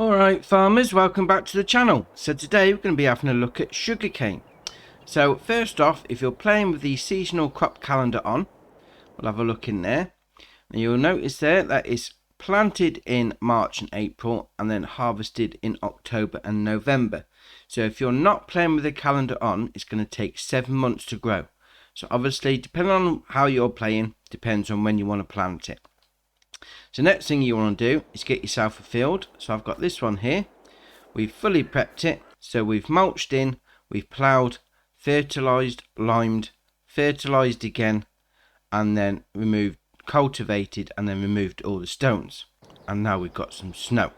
Alright farmers, welcome back to the channel. So today we're going to be having a look at sugarcane. So first off, if you're playing with the seasonal crop calendar on, we'll have a look in there. And you'll notice there that it's planted in March and April and then harvested in October and November. So if you're not playing with the calendar on, it's going to take 7 months to grow. So obviously, depending on how you're playing, depends on when you want to plant it. So next thing you want to do is get yourself a field. So I've got this one here. We've fully prepped it. So we've mulched in, we've ploughed, fertilised, limed, fertilised again, and then removed, cultivated, and then removed all the stones. And now we've got some snow.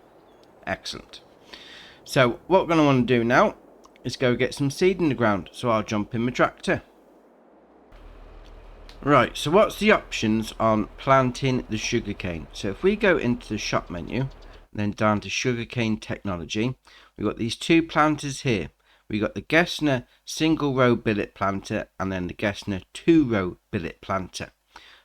Excellent. So what we're going to want to do now is go get some seed in the ground. So I'll jump in my tractor. Right, so what's the options on planting the sugarcane? So if we go into the shop menu, then down to sugarcane technology, we've got these two planters here. We've got the Gessner single row billet planter and then the Gessner 2-row billet planter.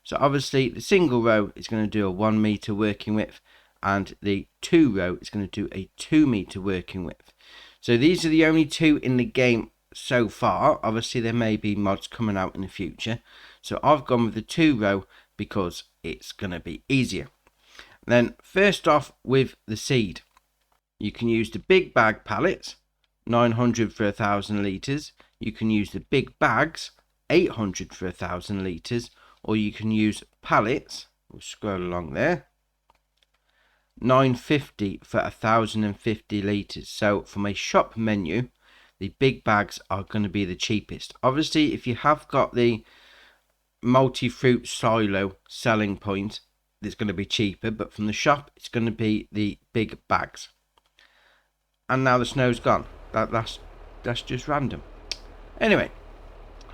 So obviously the single row is going to do a 1 meter working width and the 2-row is going to do a 2 meter working width. So these are the only two in the game so far. Obviously there may be mods coming out in the future. So I've gone with the 2-row because it's going to be easier. Then first off with the seed, you can use the big bag pallets, 900 for 1,000 litres. You can use the big bags, 800 for 1,000 litres. Or you can use pallets, we'll scroll along there, 950 for 1,050 litres. So from a shop menu, the big bags are going to be the cheapest. Obviously if you have got the multi-fruit silo selling point, it's going to be cheaper, but from the shop it's going to be the big bags. And now the snow's gone. That's just random. Anyway,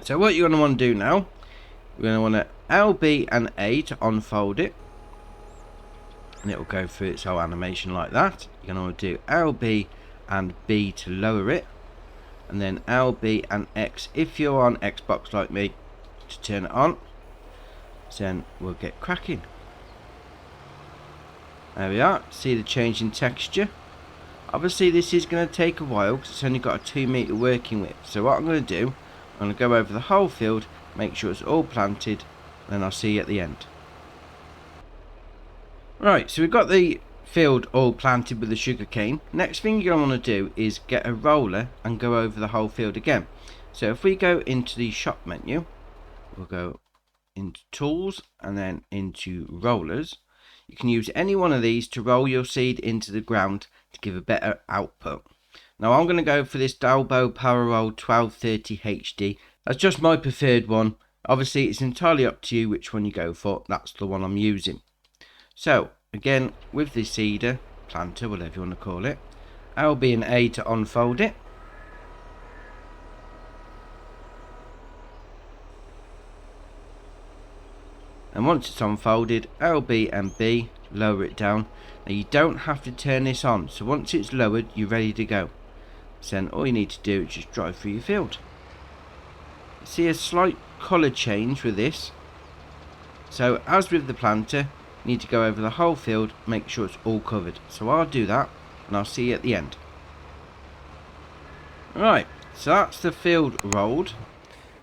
so what you're going to want to do now, we're going to want to LB and A to unfold it, and it will go through its whole animation like that. You're going to want to do LB and B to lower it, and then LB and X if you're on Xbox like me to turn it on. So then we'll get cracking. There we are. See the change in texture. Obviously this is going to take a while because it's only got a 2 meter working width. So what I'm going to do, I'm going to go over the whole field, make sure it's all planted, and then I'll see you at the end. Right, so we've got the field all planted with the sugar cane. Next thing you're going to want to do is get a roller and go over the whole field again. So if we go into the shop menu, we'll go into tools and then into rollers. You can use any one of these to roll your seed into the ground to give a better output. Now I'm going to go for this Dalbo Power Roll 1230 HD. That's just my preferred one. Obviously it's entirely up to you which one you go for. That's the one I'm using. So again with the seeder, planter, whatever you want to call it, LB and A to unfold it. And once it's unfolded, LB and B, lower it down. Now you don't have to turn this on, so once it's lowered, you're ready to go. So then all you need to do is just drive through your field. See a slight colour change with this. So as with the planter, you need to go over the whole field, make sure it's all covered. So I'll do that, and I'll see you at the end. Right, so that's the field rolled.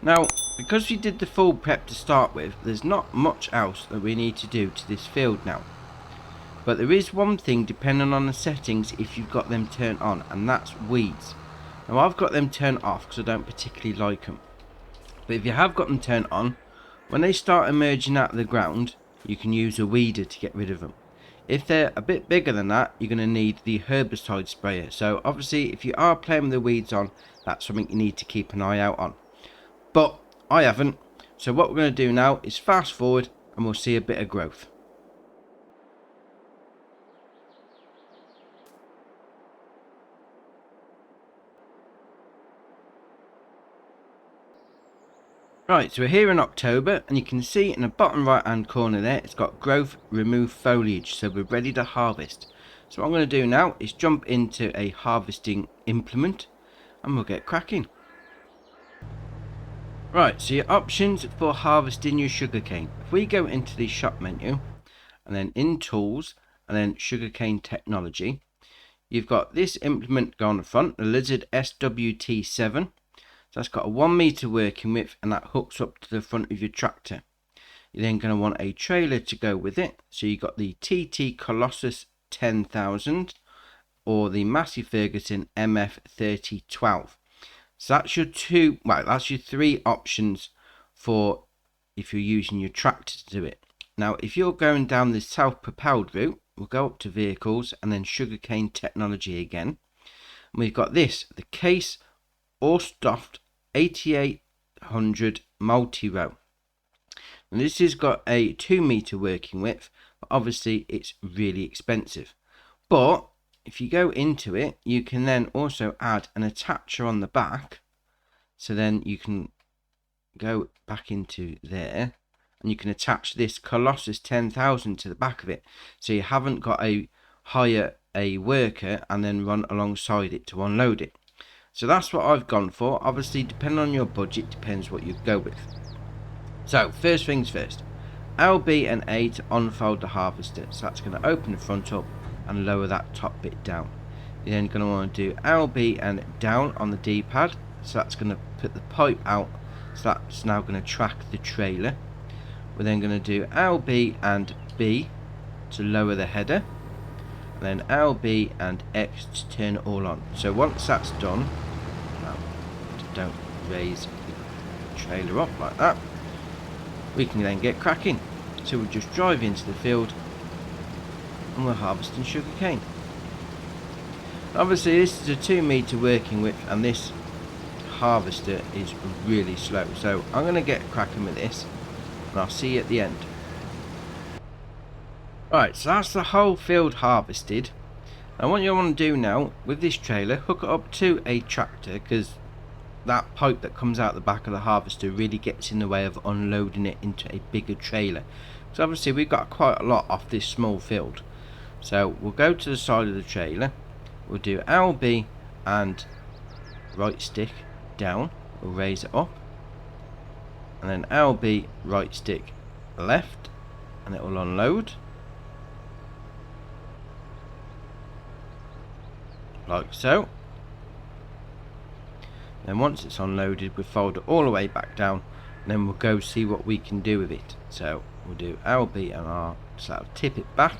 Now, because we did the full prep to start with, there's not much else that we need to do to this field now. But there is one thing depending on the settings if you've got them turned on, and that's weeds. Now I've got them turned off because I don't particularly like them. But if you have got them turned on, when they start emerging out of the ground, you can use a weeder to get rid of them. If they're a bit bigger than that, you're going to need the herbicide sprayer. So obviously if you are playing with the weeds on, that's something you need to keep an eye out on. But I haven't, so what we're going to do now is fast forward and we'll see a bit of growth. Right, so we're here in October and you can see in the bottom right hand corner there it's got growth, remove foliage, so we're ready to harvest. So what I'm going to do now is jump into a harvesting implement and we'll get cracking. Right, so your options for harvesting your sugarcane. If we go into the shop menu and then in tools and then sugarcane technology, you've got this implement going on the front, the Lizard SWT7. So that's got a 1 meter working width, and that hooks up to the front of your tractor. You're then going to want a trailer to go with it. So you've got the TT Colossus 10,000 or the Massey Ferguson MF3012. So that's your that's your 3 options for if you're using your tractor to do it. Now, if you're going down the self-propelled route, we'll go up to vehicles and then sugarcane technology again. And we've got this, the Case Orstoft 8800 multi-row. And this has got a 2 meter working width, but obviously it's really expensive. But if you go into it, you can then also add an attacher on the back. So then you can go back into there and you can attach this Colossus 10,000 to the back of it. So you haven't got to hire a worker and then run alongside it to unload it. So that's what I've gone for. Obviously, depending on your budget, depends what you go with. So first things first, LB and A to unfold the harvester. So that's going to open the front up and lower that top bit down. You're then going to want to do LB and down on the D-pad. So that's going to put the pipe out. So that's now going to track the trailer. We're then going to do LB and B to lower the header. And then LB and X to turn it all on. So once that's done, don't raise the trailer up like that, we can then get cracking. So we'll just drive into the field and we're harvesting sugarcane. Obviously this is a 2 meter working width and this harvester is really slow. So I'm going to get cracking with this and I'll see you at the end. Right, so that's the whole field harvested. And what you want to do now with this trailer, hook it up to a tractor, because that pipe that comes out the back of the harvester really gets in the way of unloading it into a bigger trailer. So obviously we've got quite a lot off this small field. So we'll go to the side of the trailer, we'll do LB and right stick down, we'll raise it up, and then LB right stick left, and it will unload like so. Then once it's unloaded, we'll fold it all the way back down, and then we'll go see what we can do with it. So we'll do LB and R, so that'll tip it back,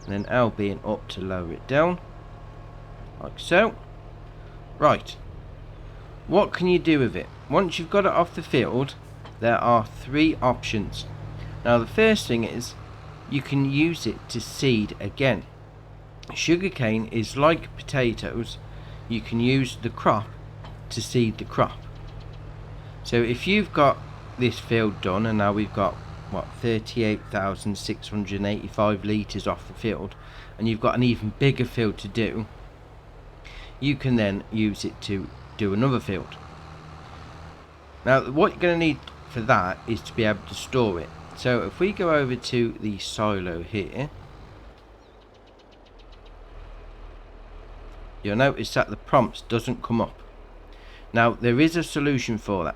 and then LB and up to lower it down like so. Right, what can you do with it? Once you've got it off the field, there are 3 options. Now the first thing is you can use it to seed again. Sugarcane is like potatoes, you can use the crop to seed the crop. So if you've got this field done, and now we've got what, 38,685 litres off the field, and you've got an even bigger field to do, you can then use it to do another field. Now what you're going to need for that is to be able to store it. So if we go over to the silo here, you'll notice that the prompts doesn't come up. Now there is a solution for that.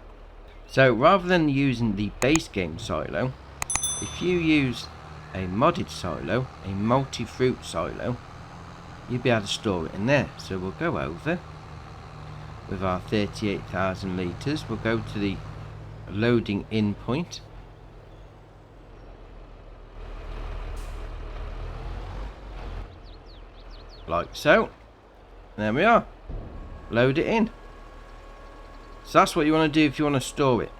So rather than using the base game silo, if you use a modded silo, a multi-fruit silo, you'll be able to store it in there. So we'll go over with our 38,000 litres, we'll go to the loading in point, like so. There we are, load it in. So that's what you want to do if you want to store it.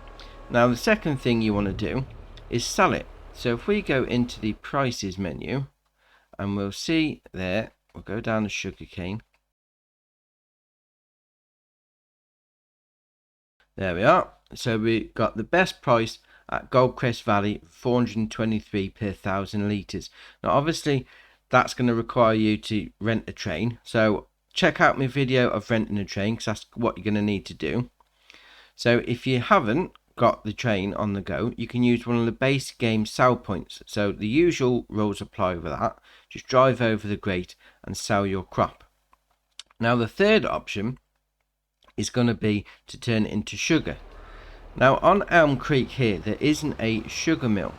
Now the second thing you want to do is sell it. So if we go into the prices menu, and we'll see there, we'll go down to sugarcane. There we are. So we got the best price at Goldcrest Valley, 423 per 1,000 litres. Now obviously that's going to require you to rent a train. So check out my video of renting a train, because that's what you're going to need to do. So if you haven't got the train on the go, you can use one of the base game sell points. So the usual rules apply with that. Just drive over the grate and sell your crop. Now the third option is going to be to turn it into sugar. Now on Elm Creek here, there isn't a sugar mill.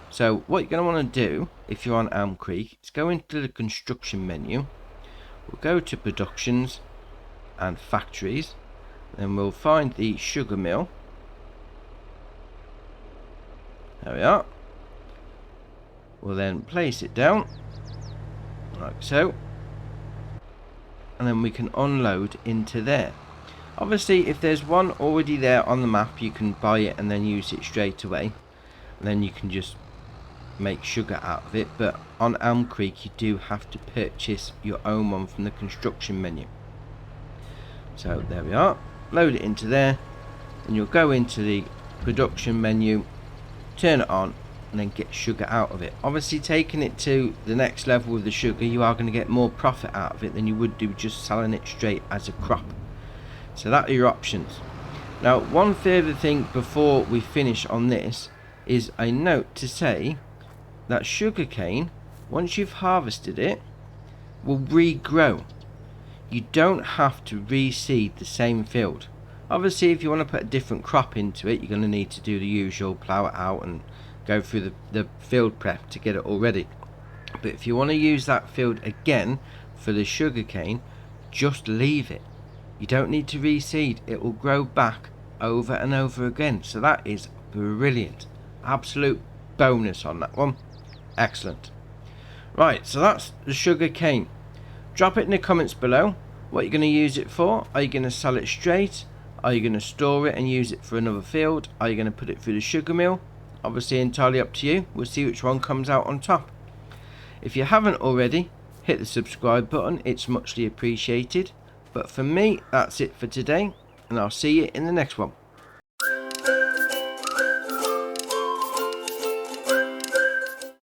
So what you're going to want to do if you're on Elm Creek is go into the construction menu, we'll go to productions and factories, then we'll find the sugar mill. There we are. We'll then place it down like so, and then we can unload into there. Obviously if there's one already there on the map, you can buy it and then use it straight away, and then you can just make sugar out of it. But on Elm Creek you do have to purchase your own one from the construction menu. So there we are, load it into there, and you'll go into the production menu, turn it on, and then get sugar out of it. Obviously taking it to the next level with the sugar, you are going to get more profit out of it than you would do just selling it straight as a crop. So that are your options. Now one further thing before we finish on this is a note to say that sugarcane, once you've harvested it, will regrow. You don't have to reseed the same field. Obviously if you want to put a different crop into it, you're going to need to do the usual, plough it out and go through the field prep to get it all ready. But if you want to use that field again for the sugarcane, just leave it. You don't need to reseed. It will grow back over and over again. So that is brilliant. Absolute bonus on that one. Excellent. Right, so that's the sugar cane. Drop it in the comments below what you're going to use it for. Are you going to sell it straight? Are you going to store it and use it for another field? Are you going to put it through the sugar mill? Obviously entirely up to you. We'll see which one comes out on top. If you haven't already, hit the subscribe button. It's muchly appreciated. But for me, that's it for today, and I'll see you in the next one.